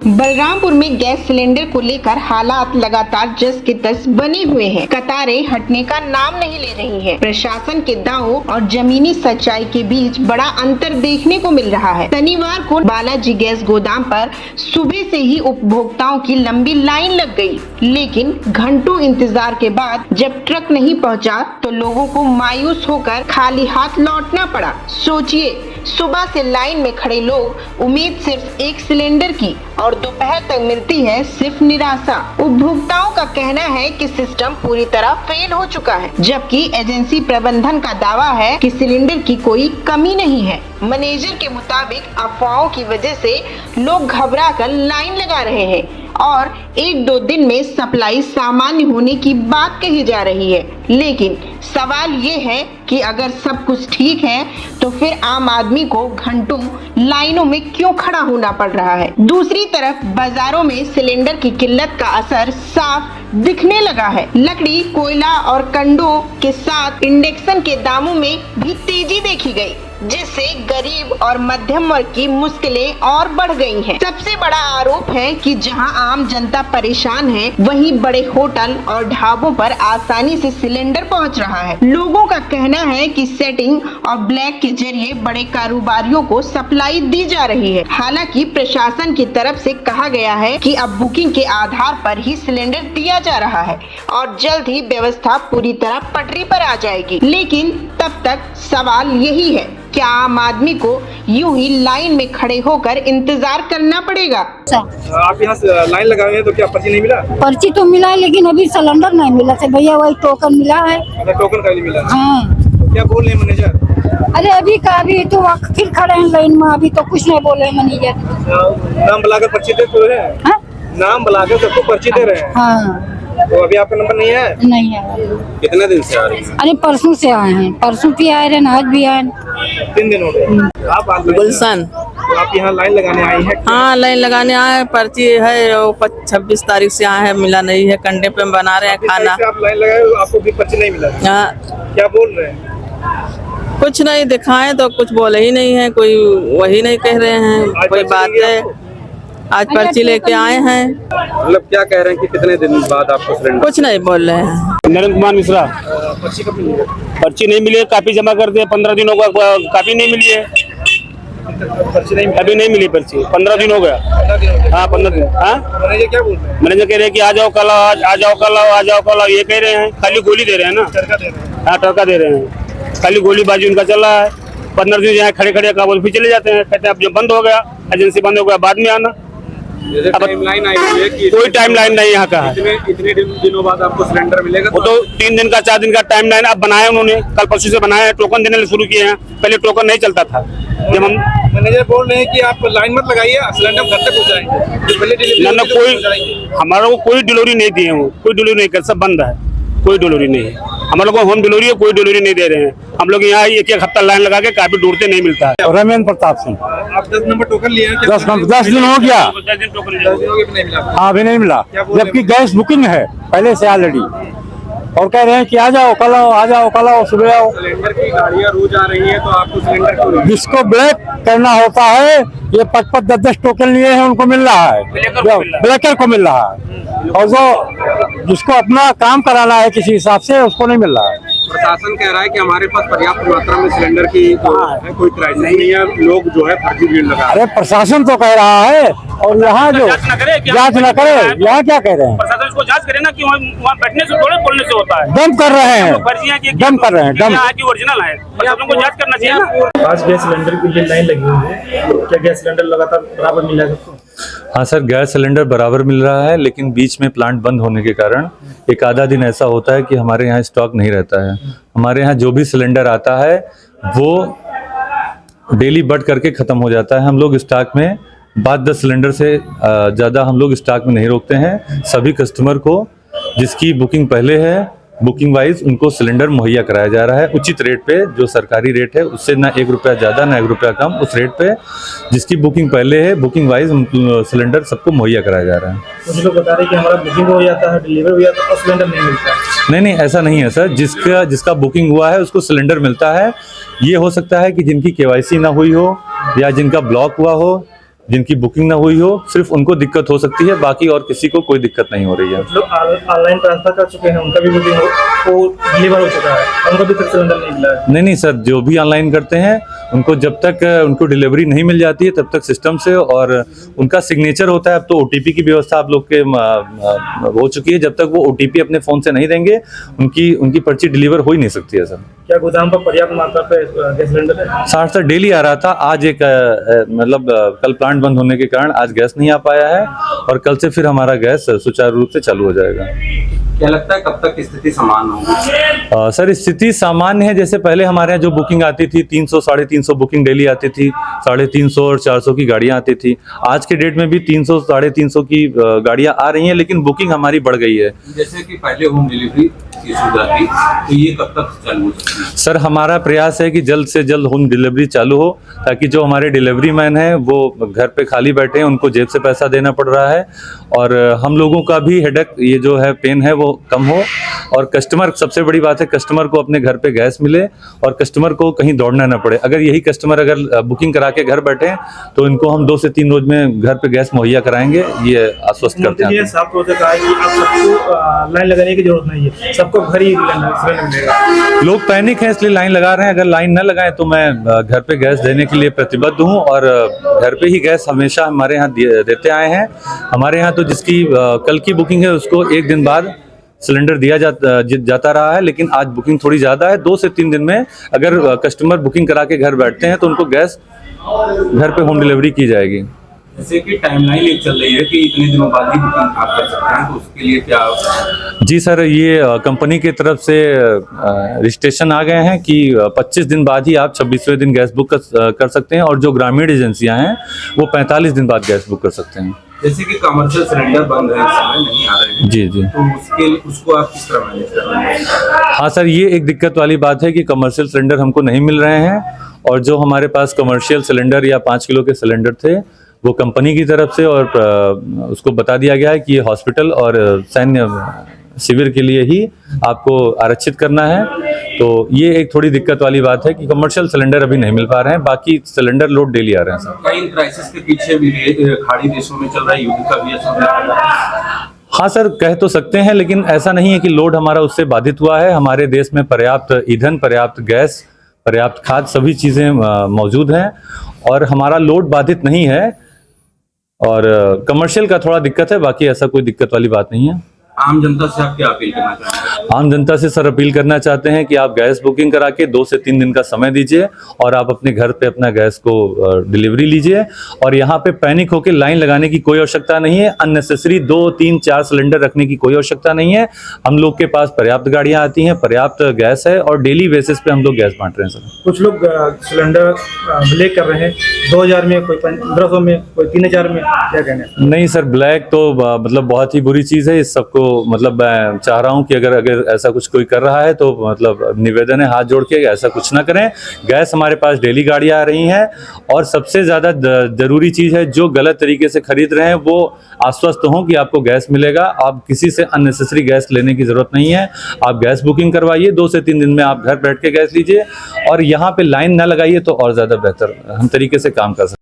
बलरामपुर में gas cylinder को लेकर हालात लगातार जस के तस बने हुए हैं। कतारें हटने का नाम नहीं ले रही हैं। प्रशासन के दावों और जमीनी सच्चाई के बीच बड़ा अंतर देखने को मिल रहा है। शनिवार को बालाजी गैस गोदाम पर सुबह से ही उपभोक्ताओं की लंबी लाइन लग गई, लेकिन घंटों इंतजार के बाद जब ट्रक नहीं पहुंचा तो लोगों को मायूस होकर खाली हाथ लौटना पड़ा। सोचिए, सुबह से लाइन में खड़े लोग उम्मीद सिर्फ एक सिलेंडर की और दोपहर तक मिलती है सिर्फ निराशा। उपभोक्ताओं का कहना है कि सिस्टम पूरी तरह फेल हो चुका है, जबकि एजेंसी प्रबंधन का दावा है कि सिलेंडर की कोई कमी नहीं है। मैनेजर के मुताबिक अफवाहों की वजह से लोग घबराकर लाइन लगा रहे हैं और 1-2 दिन में सप्लाई सामान्य होने की बात कही जा रही है। लेकिन सवाल ये है कि अगर सब कुछ ठीक है तो फिर आम आदमी को घंटों लाइनों में क्यों खड़ा होना पड़ रहा है। दूसरी तरफ बाजारों में सिलेंडर की किल्लत का असर साफ दिखने लगा है। लकड़ी, कोयला और कंडों के साथ इंडक्शन के दामों में भी तेजी देखी गई, जिससे गरीब और मध्यम वर्ग की मुश्किलें और बढ़ गई हैं। सबसे बड़ा आरोप है कि जहां आम जनता परेशान है, वहीं बड़े होटल और ढाबों पर आसानी से सिलेंडर पहुंच रहा है। लोगों का कहना है कि सेटिंग और ब्लैक के जरिए बड़े कारोबारियों को सप्लाई दी जा रही है। हालांकि प्रशासन की तरफ से कहा गया है कि अब बुकिंग के आधार पर ही सिलेंडर दिया जा रहा है और जल्द ही व्यवस्था पूरी तरह पटरी पर आ जाएगी। लेकिन तब तक सवाल यही है, क्या आम आदमी को यूं ही लाइन में खड़े होकर इंतजार करना पड़ेगा? आप यहाँ लाइन लगाए हैं तो क्या पर्ची नहीं मिला? पर्ची तो मिला है, लेकिन अभी सिलेंडर नहीं मिला है भैया। वही टोकन मिला है। अच्छा, टोकन का नहीं मिला? हाँ। तो क्या बोल रहे हैं मैनेजर? अरे अभी का अभी तो फिर खड़े हैं लाइन में, अभी तो कुछ नहीं बोले मैनेजर। नाम बुलाकर पर्ची दे तो रहे हैं? हाँ? नाम बुलाकर सबको पर्ची दे रहे हैं? हाँ। तो अभी आपका नंबर नहीं है? नहीं है। कितने दिन से आ रही है? अरे परसों से आए हैं, परसों भी आए रहे, आज भी आए। 3 दिन हो गए। आप गुलशन। तो आप यहाँ लाइन लगाने आई हैं? हाँ, लाइन लगाने आए। पर्ची है, वो 26 तारीख से आए हैं, मिला नहीं है। कंडे पे बना रहे हैं खाना। आप लाइन लगाए, आपको भी पर्ची नहीं मिला? हाँ। क्या बोल रहे हैं? कुछ नहीं दिखाए तो कुछ बोले ही नहीं है, कोई वही नहीं कह रहे हैं कोई बात है। आज पर्ची लेके आए हैं। मतलब क्या कह रहे हैं कि कितने दिन बाद आपको सिलेंडर? कुछ नहीं बोल रहे हैं। नरेंद्र कुमार मिश्रा। पर्ची कब मिली है? पर्ची नहीं मिली है, कापी जमा कर दिए। 15 दिनों का कापी नहीं मिली है। पर्ची नहीं अभी नहीं मिली पर्ची, 15 दिन हो गया। 15 दिन हो गए। हाँ, 15 दिन। हाँ, मैनेजर क्या बोल रहे हैं? मैनेजर कह रहे हैं कि आ जाओ कल, आ जाओ कल, आ जाओ कल, ये कह रहे हैं। खाली गोली दे रहे हैं ना। टरका दे रहे हैं? हाँ, टरका दे रहे हैं। खाली गोलीबाजी उनका चल रहा है। 15 दिन यहाँ खड़े खड़े काबुल फिर चले जाते हैं। कहते हैं अब जब बंद हो गया, एजेंसी बंद हो गया, बाद में आना। अब टाइमलाइन आई हुई है कि कोई टाइम लाइन नहीं यहाँ का है। इतने दिनों बाद आपको सिलेंडर मिलेगा? वो तो 3 दिन का 4 दिन का टाइम लाइन अब बनाया उन्होंने, कल परसों से बनाया है। टोकन देने शुरू किए हैं, पहले टोकन नहीं चलता था। जब हम मैनेजर बोल रहे हैं कि आप लाइन मत लगाइए, सिलेंडर घर तक पहुंचाएंगे। पहले डिलीवरी ना कोई हमारा को कोई डिलीवरी नहीं दिए, वो कोई डिलीवरी नहीं कर, सब बंद है, कोई डिलीवरी नहीं है। हम लोग को होम डिलीवरी है, कोई डिलीवरी नहीं दे रहे हैं। हम लोग यहाँ एक हफ्ता लाइन लगा के काफी ढूंढते नहीं मिलता है। रमेन प्रताप सिंह। आप 10 नंबर टोकन लिए हैं? 10 दिन हो गया। 10 दिन हो गए, नहीं मिला? हाँ, अभी नहीं मिला, जबकि गैस बुकिंग है पहले से ऑलरेडी, और कह रहे हैं कि आ जाओ कल आओ, आ जाओ कल आओ, सुबह आओ। सिलेंडर की गाड़ियाँ रोज आ रही है तो आपको सिलेंडर क्यों नहीं? जिसको ब्लैक करना होता है, ये 5-10 टोकन लिए हैं, उनको मिल रहा है, ब्लैकर को मिल रहा है, और जो जिसको अपना काम कराना है किसी हिसाब से, उसको नहीं मिल रहा है। प्रशासन कह रहा है कि हमारे पास पर्याप्त मात्रा में सिलेंडर की है, कोई क्राइसिस नहीं है, लोग जो है फर्जी भीड़ लगा। अरे प्रशासन तो कह रहा है, और यहाँ जो जांच न करे, यहाँ क्या कह रहे हैं? प्रशासन इसको जांच करे ना कि वहाँ बैठने से थोड़े बोलने से होता है। डंप कर रहे हैं, डंप कर रहे हैं, डंप। ओरिजिनल है, प्रशासन को जांच करना चाहिए ना। आज गैस सिलेंडर के लिए लाइन लगी हुई है, क्या गैस सिलेंडर लगातार बराबर मिला है सबको? हाँ सर, गैस सिलेंडर बराबर मिल रहा है, लेकिन बीच में प्लांट बंद होने के कारण एक आधा दिन ऐसा होता है कि हमारे यहाँ स्टॉक नहीं रहता है। हमारे यहाँ जो भी सिलेंडर आता है वो डेली बढ़ करके ख़त्म हो जाता है। हम लोग स्टॉक में 5-10 सिलेंडर से ज़्यादा हम लोग स्टॉक में नहीं रोकते हैं। सभी कस्टमर को जिसकी बुकिंग पहले है, बुकिंग वाइज उनको सिलेंडर मुहैया कराया जा रहा है उचित रेट पे। जो सरकारी रेट है उससे ना 1 रुपया ज़्यादा ना 1 रुपया कम, उस रेट पे जिसकी बुकिंग पहले है, बुकिंग वाइज सिलेंडर सबको मुहैया कराया जा रहा है। कुछ लोग बता रहे हैं कि हमारा बुकिंग हो जाता है, डिलीवर हो जाता है और सिलेंडर नहीं मिलता। नहीं, ऐसा नहीं है सर। जिसका बुकिंग हुआ है उसको सिलेंडर मिलता है। ये हो सकता है कि जिनकी KYC ना हुई हो या जिनका ब्लॉक हुआ हो जिनकी बुकिंग ना हुई हो सिर्फ उनको दिक्कत हो सकती है, बाकी और किसी को कोई दिक्कत नहीं हो रही है। लोग ऑनलाइन ट्रांसफर कर चुके हैं, उनका भी बुकिंग वो डिलीवर हो चुका है, उनको भी तक सिलेंडर नहीं मिला है। नहीं सर, जो भी ऑनलाइन करते हैं उनको जब तक उनको डिलीवरी नहीं मिल जाती है तब तक सिस्टम से और उनका सिग्नेचर होता है। अब तो ओटीपी की व्यवस्था आप लोग के हो चुकी है, जब तक वो ओटीपी अपने फ़ोन से नहीं देंगे उनकी पर्ची डिलीवर हो ही नहीं सकती है सर। क्या गोदाम पर पर्याप्त मात्रा पे गैस सिलेंडर है? सर डेली आ रहा था, आज एक मतलब कल प्लांट बंद होने के कारण आज गैस नहीं आ पाया है और कल से फिर हमारा गैस सुचारू रूप से चालू हो जाएगा। क्या लगता है कब तक स्थिति सामान्य होगी? सर स्थिति सामान्य है, जैसे पहले हमारे यहाँ जो बुकिंग आती थी 300 साढ़े 300 बुकिंग डेली आती थी, 350 और 400 की गाड़ियाँ आती थी। आज के डेट में भी 300 साढ़े 300 की गाड़ियाँ आ रही हैं, लेकिन बुकिंग हमारी बढ़ गई है। जैसे कि पहले होम डिलीवरी की सुविधा थी, तो ये कब तक चालू हो सकती है? सर हमारा प्रयास है कि जल्द से जल्द होम डिलीवरी चालू हो, ताकि जो हमारे डिलीवरी मैन हैं वो घर पे खाली बैठे हैं, उनको जेब से पैसा देना पड़ रहा है और हम लोगों का भी हेडेक ये जो है पेन है वो कम हो और कस्टमर, सबसे बड़ी बात है कस्टमर को अपने घर पे गैस मिले और कस्टमर को कहीं दौड़ना ना पड़े। अगर यही कस्टमर अगर बुकिंग करा के घर बैठे तो इनको हम 2 से 3 रोज में घर पे गैस मुहैया कराएंगे, ये आश्वस्त करते हैं। साफ तौर से कहा है कि अब सबको लाइन लगाने की जरूरत नहीं है, सबको घर ही सिलेंडर मिलेगा। लोग पैनिक हैं इसलिए लाइन लगा रहे हैं। अगर लाइन न लगाएं तो मैं घर पे गैस देने के लिए प्रतिबद्ध हूं और घर पे ही गैस हमेशा हमारे यहाँ देते आए हैं। हमारे यहाँ तो जिसकी कल की बुकिंग है उसको 1 दिन बाद सिलेंडर दिया जाता रहा है, लेकिन आज बुकिंग थोड़ी ज़्यादा है। 2 से 3 दिन में अगर कस्टमर बुकिंग करा के घर बैठते हैं तो उनको गैस घर पे होम डिलीवरी की जाएगी। जैसे कि टाइमलाइन एक चल रही है कि इतने दिनों बाद ही बुकिंग आप कर सकते हैं, तो उसके लिए क्या? जी सर, ये कंपनी की तरफ से रजिस्ट्रेशन आ गए हैं कि 25 दिन बाद ही आप 26वें दिन गैस बुक कर सकते हैं और जो ग्रामीण एजेंसियां हैं वो 45 दिन बाद गैस बुक कर सकते हैं। जैसे कि कमर्शियल सिलेंडर बंद है, इस समय नहीं आ रहे हैं, जी जी, तो उसको आप किस तरह मैनेज कर रहे हैं? हाँ सर, ये एक दिक्कत वाली बात है कि कमर्शियल सिलेंडर हमको नहीं मिल रहे हैं और जो हमारे पास कमर्शियल सिलेंडर या 5 किलो के सिलेंडर थे वो कंपनी की तरफ से और उसको बता दिया गया है कि ये हॉस्पिटल और सैन्य शिविर के लिए ही आपको आरक्षित करना है। तो ये एक थोड़ी दिक्कत वाली बात है कि कमर्शियल सिलेंडर अभी नहीं मिल पा रहे हैं, बाकी सिलेंडर लोड डेली आ रहे हैं सर। कई क्राइसिस के पीछे भी खाड़ी देशों में चल रहा है, युद्ध का भी असर है। हाँ सर, कह तो सकते हैं, लेकिन ऐसा नहीं है कि लोड हमारा उससे बाधित हुआ है। हमारे देश में पर्याप्त ईंधन, पर्याप्त गैस, पर्याप्त खाद, सभी चीज़ें मौजूद हैं और हमारा लोड बाधित नहीं है। और कमर्शियल का थोड़ा दिक्कत है, बाकी ऐसा कोई दिक्कत वाली बात नहीं है। आम जनता से आप क्या अपील करना चाहते हैं? आम जनता से सर अपील करना चाहते हैं कि आप गैस बुकिंग करा के 2 से 3 दिन का समय दीजिए और आप अपने घर पे अपना गैस को डिलीवरी लीजिए और यहाँ पे पैनिक होकर लाइन लगाने की कोई आवश्यकता नहीं है। अननेसेसरी 2, 3, 4 सिलेंडर रखने की कोई आवश्यकता नहीं है। हम लोग के पास पर्याप्त गाड़ियाँ आती हैं, पर्याप्त गैस है और डेली बेसिस पे हम लोग गैस बांट रहे हैं सर। कुछ लोग सिलेंडर ब्लैक कर रहे हैं, 2000 में, कोई 1500 में, कोई 3000 में, क्या कहना है? नहीं सर, ब्लैक तो मतलब बहुत ही बुरी चीज़ है। इस सबको मतलब मैं चाह रहा हूं कि अगर ऐसा कुछ कोई कर रहा है तो मतलब निवेदन है हाथ जोड़ के ऐसा कुछ ना करें। गैस हमारे पास डेली गाड़ियां आ रही हैं और सबसे ज़्यादा ज़रूरी चीज़ है, जो गलत तरीके से खरीद रहे हैं वो आश्वस्त हों कि आपको गैस मिलेगा। आप किसी से अननेसेसरी गैस लेने की ज़रूरत नहीं है। आप गैस बुकिंग करवाइए, 2 से 3 दिन में आप घर बैठ के गैस लीजिए और यहाँ पे लाइन ना लगाइए तो और ज़्यादा बेहतर हम तरीके से काम कर सकते हैं।